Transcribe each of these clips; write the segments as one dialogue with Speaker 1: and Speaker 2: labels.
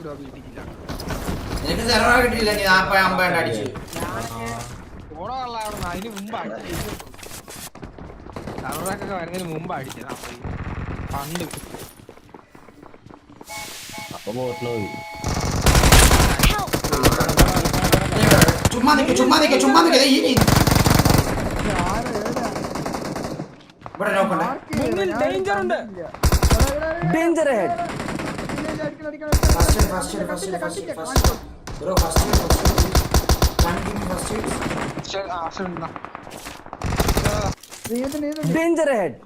Speaker 1: എനിക്ക് സെർവർ കിട്ടിയില്ല. നീ 40 അടിച്ചു
Speaker 2: അതിന് മുമ്പ് സർവറൊക്കെ വരുന്നതിന് മുമ്പ് അടിച്ചത് പണ്ട്.
Speaker 3: അപ്പൊ ബോട്ടിലോ
Speaker 1: ചുമ്മാ നിക്ക് ഇവിടെ നോക്കണ്ടേ.
Speaker 4: Danger head.
Speaker 1: First bro
Speaker 4: danger head.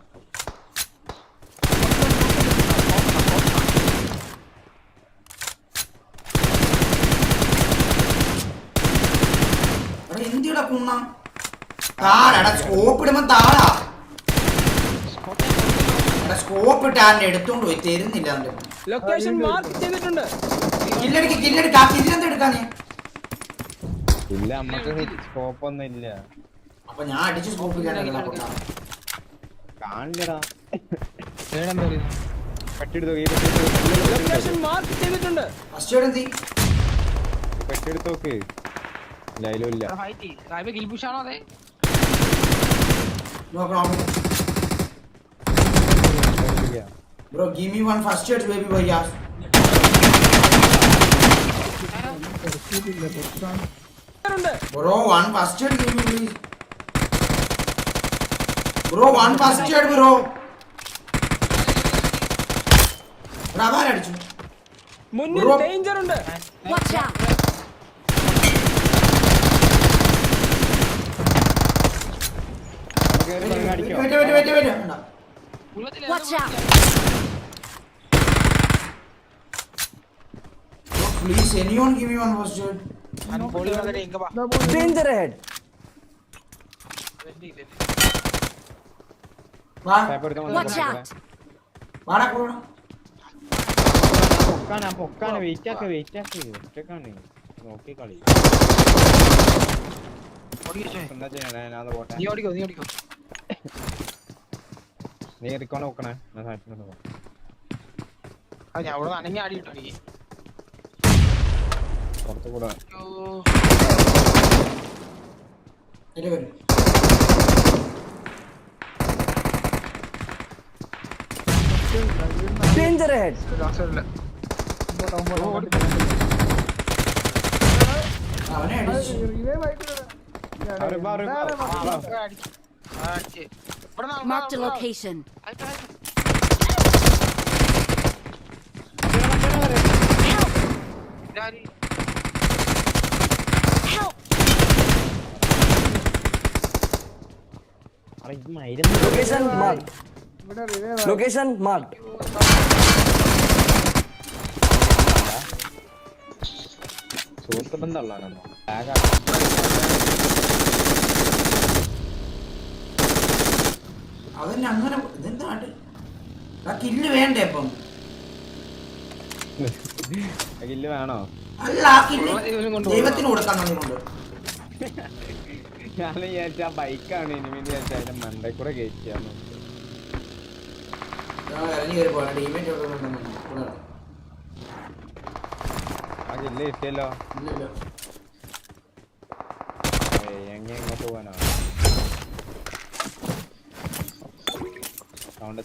Speaker 1: എന്തിടാ കുണ്ണ താഴെ സ്കോപ്പ് ഇടുമ്പോ താഴാ സ്കോപ്പ് ഇട്ട് ആരുടെ എടുത്തോണ്ട് പോയി തരുന്നില്ല.
Speaker 4: ലൊക്കേഷൻ മാർക്ക് ചെയ്തിട്ടുണ്ട്.
Speaker 1: കില്ലെടുക്കാനേ
Speaker 3: ഇല്ല, നമ്മക്ക് സ്കോപ്പ് ഒന്നും ഇല്ല.
Speaker 1: അപ്പൊ ഞാൻ അടിച്ച് സ്കോപ്പ്
Speaker 3: കാണില്ലടാ.
Speaker 4: ലൊക്കേഷൻ മാർക്ക് ചെയ്തിട്ടുണ്ട്.
Speaker 1: ഫസ്റ്റ് എയ്ഡ് എന്തി
Speaker 3: പെട്ടെടുത്തോക്ക് ലൈലോ ഇല്ല.
Speaker 2: ഗിൽബുഷാണോ അതെ
Speaker 1: Bro, give me one first aid, baby bhaiya. Bro, one first aid, give me please. Bro, one first aid, bro. Bravo, അടിച്ചു.
Speaker 4: മുന്നിൽ ഡേഞ്ചർ ഉണ്ട്.
Speaker 5: Watch out.
Speaker 1: Wait.
Speaker 5: Watch out.
Speaker 1: Bro, please, anyone give me one first aid.
Speaker 4: Danger head.
Speaker 5: Watch out.
Speaker 1: വാടാ കൂടാ.
Speaker 3: പൊക്കാണ് wait ആക്ക് ഒറ്റക്കാണ് നോക്കി കളി. എന്താ ചെയ്യണേ? ഞാൻ പോട്ടെ.
Speaker 2: നീ ഓടിക്കോ
Speaker 3: നീ റിക്കോണ നോക്കണേ. ഞാൻ സാധിച്ചു
Speaker 2: ഞാൻ അവിടെ അനങ്ങി ആടി കിട്ടോ നീ
Speaker 3: പുറത്തു കൂടെ.
Speaker 4: Danger head.
Speaker 1: അവനെ അടിച്ചു.
Speaker 5: Marked a location. Help.
Speaker 4: Location mark.
Speaker 3: സുഹൃത്ത് ബന്ധമുള്ളതാണോ?
Speaker 1: അതന്നെ അങ്ങനെ ഇതെന്താണ് കില്ല് വേണ്ടേ ഇപ്പം?
Speaker 3: കില്ല് വേണോ?
Speaker 1: അല്ല ആ കില്ല് ദൈവത്തിന് കൊടുക്കാൻ തന്നിട്ടുണ്ട്.
Speaker 3: ഞാൻ വിചാരിച്ച ആ ബൈക്കാണ് ഇനി വേണ്ടി വിചാരിച്ച അതിന്റെ മണ്ടേ കൂടെ കയറ്റിയാന്ന്.
Speaker 1: ഇറങ്ങി കയറി പോകാൻ ഡീമെന്റ്
Speaker 3: ആ കില്ല് കിട്ടിയല്ലോ.
Speaker 1: ഇല്ലല്ലോ.
Speaker 3: എങ്ങോട്ട് പോകാനാ? സൗണ്ട്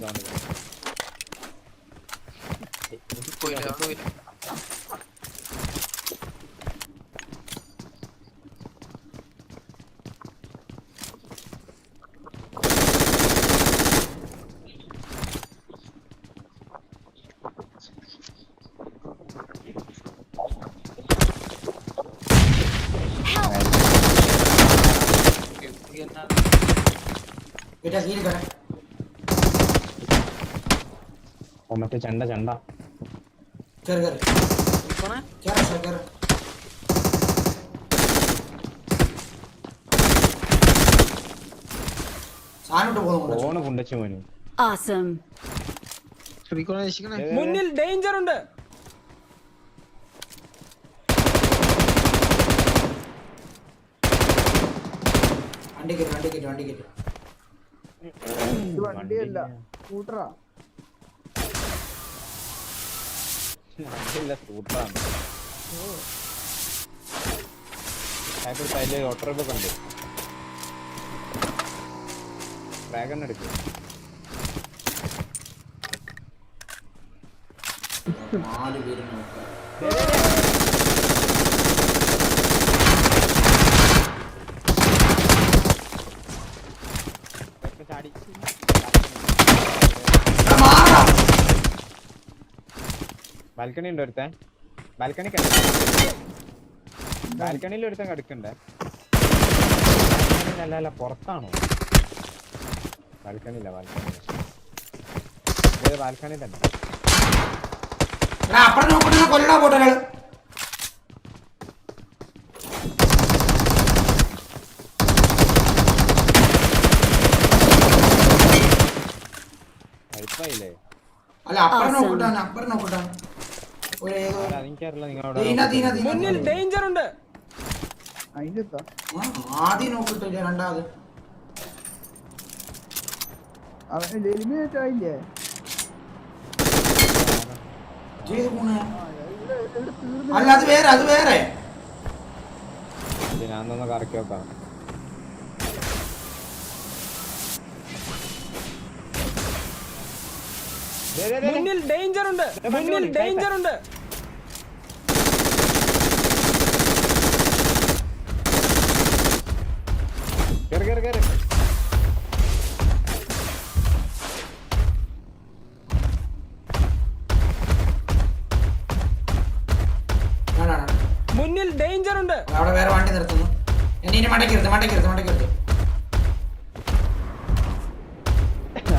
Speaker 3: മറ്റേ ചണ്ട ഫോണ് കൊണ്ടച്ചു മോന്.
Speaker 5: Awesome.
Speaker 4: മുന്നിൽ ഡേഞ്ചർ ഉണ്ട്.
Speaker 6: വണ്ടിയല്ല സ്കൂട്ടറാ.
Speaker 3: നല്ല സൂപ്പറാണ്. അതിൽ ഒട്ടറൊക്കെ ഉണ്ട്. ഡ്രാഗൺ എടുക്കും.
Speaker 1: നാല് പേര് നോക്കാം.
Speaker 3: ചാടി ബാൽക്കണി ഉണ്ട് ഒരുത്തൻ. ബാൽക്കണിയിൽ ഒരുത്തൻ കിടക്കണ്ടേ? അല്ല പുറത്താണോ? ബാൽക്കണിയില്ല. ബാൽക്കണി തന്നെ.
Speaker 1: അപ്പുറം നോക്കിട്ട് കൊല്ലാ പോട്ടൊരാള്.
Speaker 3: ഹൈപ്പായില്ലേ?
Speaker 1: അല്ല അപ്പുറം നോക്കിട്ടാണ്.
Speaker 3: എനിക്കറിയില്ല.
Speaker 4: മുന്നിൽ ഡേഞ്ചർ ഉണ്ട്.
Speaker 1: ആദ്യം നോക്കിട്ടില്ല, രണ്ടാമത് അല്ല അത് വേറെ.
Speaker 3: ഞാനൊന്ന് കറക്കി നോക്കാം.
Speaker 4: മുന്നിൽ ഡേഞ്ചർ ഉണ്ട്.
Speaker 3: കേറ്.
Speaker 4: മുന്നിൽ ഡേഞ്ചർ ഉണ്ട്.
Speaker 1: അവിടെ വേറെ വണ്ടി നിർത്തുന്നു. എന്നെ മണ്ടയ്ക്കരുത്.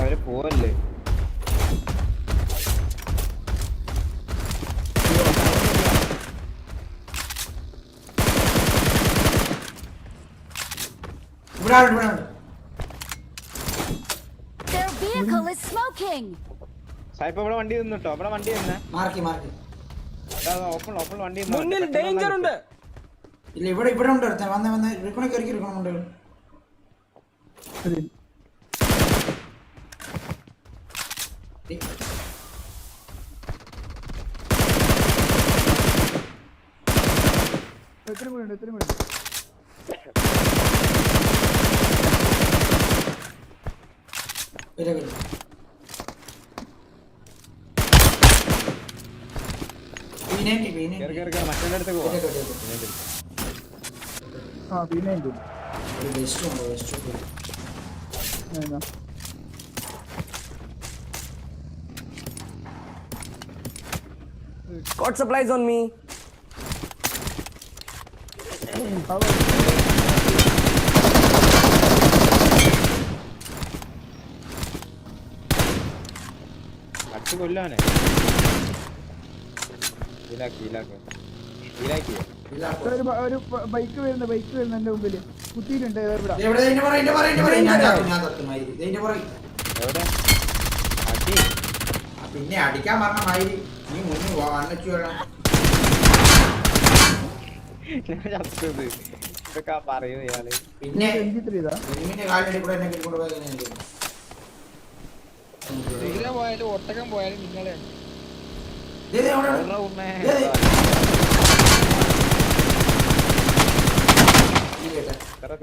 Speaker 3: അവര് പോവല്ലേ?
Speaker 1: ഇവിടെ
Speaker 5: Their vehicle is smoking.
Speaker 3: സായിപ്പ് ഇവിടെ വണ്ടി നിന്നിട്ടോ. ഇവിടെ വണ്ടി തന്നെ
Speaker 1: മാർക്കി
Speaker 3: ഓപ്പൺ വണ്ടി.
Speaker 4: മുന്നിൽ ഡേഞ്ചർ ഉണ്ട്.
Speaker 1: ഇല്ല ഇവിടെ ഉണ്ട്. അടുത്ത വന്ന് ഇരിക്കണമുണ്ട്.
Speaker 6: എത്ര മിനിറ്റ്
Speaker 3: മറ്റേ അടുത്ത് പോവാ.
Speaker 4: Got supplies on me.
Speaker 3: അടിച്ചു കൊല്ലാനെ.
Speaker 6: ഒരു ബൈക്ക് വരുന്ന എന്റെ മുമ്പില് കുത്തിയിട്ടുണ്ട്.
Speaker 3: എവിടെ അടി?
Speaker 1: പിന്നെ അടിക്കാൻ പറഞ്ഞ മാതിരി നീ മുന്നിൽ വന്നിച്ചു വേണം.
Speaker 3: ഇതൊക്കെ പറയൂ ഇയാള്.
Speaker 1: പിന്നെ കാലടി കൂടെ എന്നെ കൊണ്ടുപോയി
Speaker 2: പോയാലും ഒട്ടകം പോയാലും നിങ്ങളെ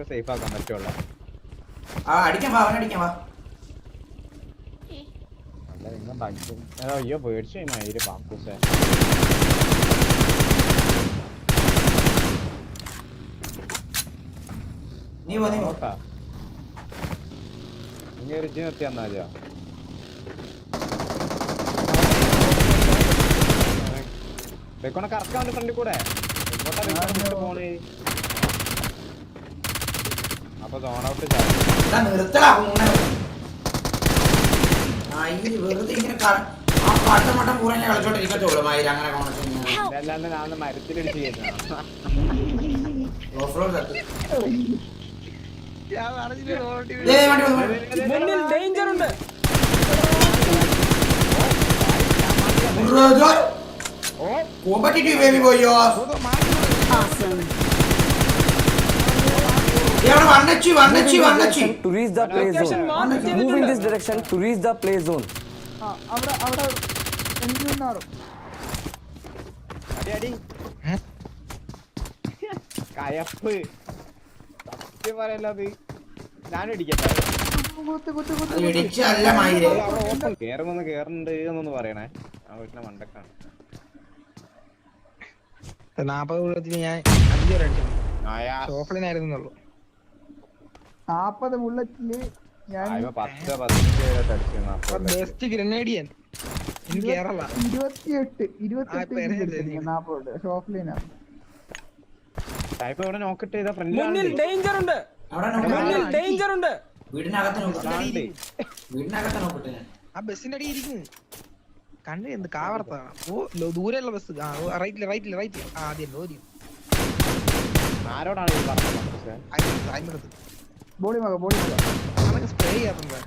Speaker 3: സേഫ് ആക്കാൻ പറ്റുള്ള.
Speaker 1: അടിക്കാൻ വാ.
Speaker 3: അയ്യോ പേടിച്ചു മയില് പാക്കൂസേ.
Speaker 1: നീ
Speaker 3: നോക്കാ ഇനി ഒരു ജി നിർത്തി തന്നാലോ? വെക്കോണ കറക്കാൻ വേണ്ടി ഫ്രണ്ടിൽ കൂടെ പോണേ. അപ്പൊ സോൺ ഔട്ട്
Speaker 1: നിർത്തടാ. വെറുതെ ഇങ്ങനെ മട്ടം പൂറ കളിച്ചോണ്ടിരിക്കത്തുള്ളൂ മയില്. അങ്ങനെ
Speaker 3: അല്ലാണ്ട് ഞാൻ മരത്തിലിടിച്ച് കയറ്റുന്ന
Speaker 4: മുന്നിൽ ഡേഞ്ചർ ഉണ്ട്.
Speaker 1: കോമ്പറ്റീറ്റീവ് ബേബി ബോയോ.
Speaker 5: Awesome.
Speaker 4: To reach the play zone. Move in this direction to reach the play zone.
Speaker 6: അവിടെ എനിക്ക്
Speaker 3: അടി കയപ്പ് സത്യം പറയല്ലോ അത് ഞാനും ഇടിക്കട്ടെ
Speaker 1: അത് ഇടിച്ചല്ല മയില്.
Speaker 3: കേറുമെന്ന് കേറുന്നുണ്ട് എന്നൊന്ന് പറയണേ ആ വീട്ടിലെ മണ്ടക്കാണ്
Speaker 2: 40 ബുള്ളറ്റിന് ഞാൻ 5 വരെ അടിച്ചു. ഷോഫ്ലിനായിരുന്നുള്ളൂ.
Speaker 6: 40 ബുള്ളറ്റില് ഞാൻ
Speaker 3: 10-15 അടിച്ചു.
Speaker 2: Best Grenadian in Kerala.
Speaker 6: 28 40 ഷോഫ്ലിനാണ്.
Speaker 3: ടൈപ്പ് ഇവിടെ നോക്കിട്ട് ചെയ്ത
Speaker 4: മുന്നിൽ ഡേഞ്ചർ ഉണ്ട്.
Speaker 1: അവിടെ
Speaker 4: മുന്നിൽ
Speaker 1: നോക്ക്.
Speaker 4: ഡേഞ്ചർ ഉണ്ട്.
Speaker 1: വീടിനകത്ത് നോക്കട്ടെ. വീടിനകത്ത് നോക്കട്ടെ ഞാൻ.
Speaker 2: ആ ബസ്സിന്റെ അടി ഇരിക്കുന്നു. കണ്ണ് എന്ത് കാവർത്താ. ദൂരെയുള്ള ബസ്. റൈറ്റില് ആദ്യം ലോരി.
Speaker 3: ആരോടാണ് ഈ പറഞ്ഞത്?
Speaker 6: ബോഡി മക
Speaker 2: അതൊക്കെ സ്പ്രേ ചെയ്യാറുണ്ട്.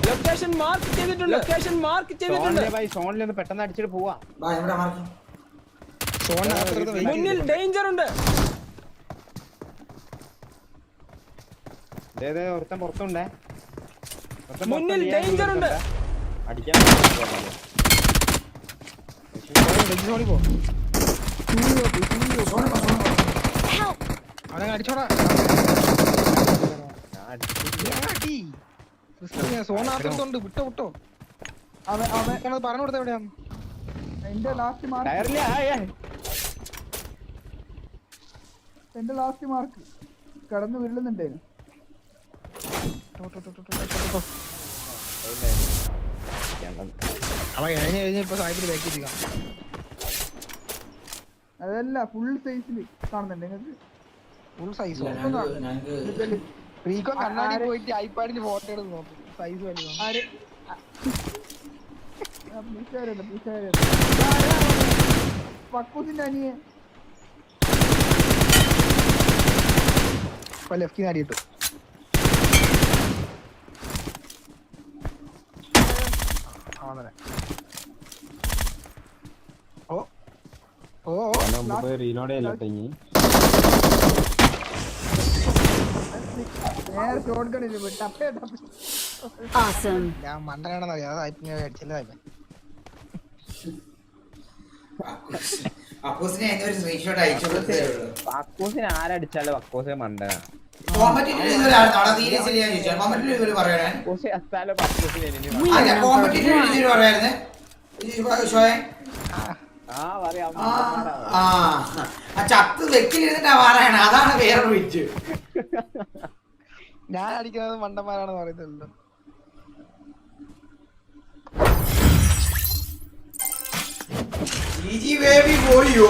Speaker 4: ലൊക്കേഷൻ മാർക്ക് ചെയ്തിട്ടുണ്ട്. ലൊക്കേഷൻ മാർക്ക് ചെയ്തിട്ടുണ്ട്.
Speaker 3: സോണിൽ ഒന്ന് പെട്ടെന്ന് അടിച്ചിട്ട് പോവാ.
Speaker 1: വാ, ഇവിടെ മാർക്ക്.
Speaker 4: മുന്നിൽ ഡേഞ്ചർ ഉണ്ട്.
Speaker 3: ഒരുത്തൻ പുറത്തുണ്ടേ.
Speaker 4: മുന്നിൽ ഡേഞ്ചർ ഉണ്ട്.
Speaker 3: അടിക്കാൻ
Speaker 5: Help!
Speaker 2: അവനെ അടിച്ചോടാ. സോണാത്തുണ്ട്. വിട്ടോ
Speaker 6: അവൻ
Speaker 2: പറഞ്ഞു കൊടുത്ത എവിടെയാണ്?
Speaker 6: എന്റെ ലാസ്റ്റ് മാർക്ക് കടന്നു വീഴുന്നുണ്ടായിരുന്നു.
Speaker 2: അവൻ കഴിഞ്ഞ സാഹിബിന് ബാക്കി ചെയ്യാം.
Speaker 6: അതല്ല ഫുൾ സൈസിൽ കാണുന്നുണ്ട് നിങ്ങൾക്ക്.
Speaker 2: ഫുൾ സൈസ്
Speaker 1: ഞങ്ങക്ക്
Speaker 2: റീകോ കണ്ണാടി പോയിട്ട് ഐപാഡിൽ ഫോട്ടോ എടുത്ത് നോക്കും. സൈസ് വലുതാണ്.
Speaker 6: പക്കൂസിന്റെ അനിയെ
Speaker 2: ഇപ്പൊ ലെഫ്റ്റിന് അടി കിട്ടും.
Speaker 3: റീലോഡ് ചെയ്യട്ടെ.
Speaker 6: നേരെ ഷോട്ട് ഗണ്ണിൽ ടപ്പേ
Speaker 5: Awesome.
Speaker 2: ഞാൻ മണ്ടനാണെന്ന് അറിയാം. അടിച്ചല്ലേ
Speaker 1: അപ്പോസിനെ ഒരു സ്ക്രീൻഷോട്ട് അയച്ചു കൊടുത്തേ ഉള്ളൂ.
Speaker 3: അക്കോസിന് ആരടിച്ചാലും അക്കോസെ മണ്ടനാ.
Speaker 1: കോമ്പറ്റീറ്റീവ് ഇതുവരായിരുന്നു. അവിടെ തീരെ ശരിയാ ചോദിച്ചാൽ കോമ്പറ്റീറ്റീവ് ഇവര് പറയണേ.
Speaker 3: അക്കോസെ അത്താലും അക്കോസിന്
Speaker 1: അല്ല കോമ്പറ്റീറ്റീവ് ഇവര് പറയായിരുന്നേ. ഷോയെ ആ ചത്ത് വെക്കിലിരുന്നിട്ടാ പറയണേ. അതാണ് വേറെ വിറ്റ്.
Speaker 2: ഞാൻ അടിക്കുന്നത് മണ്ടന്മാരാണെന്ന് പറയുന്നല്ലോ.
Speaker 1: ബേബി പോയോ.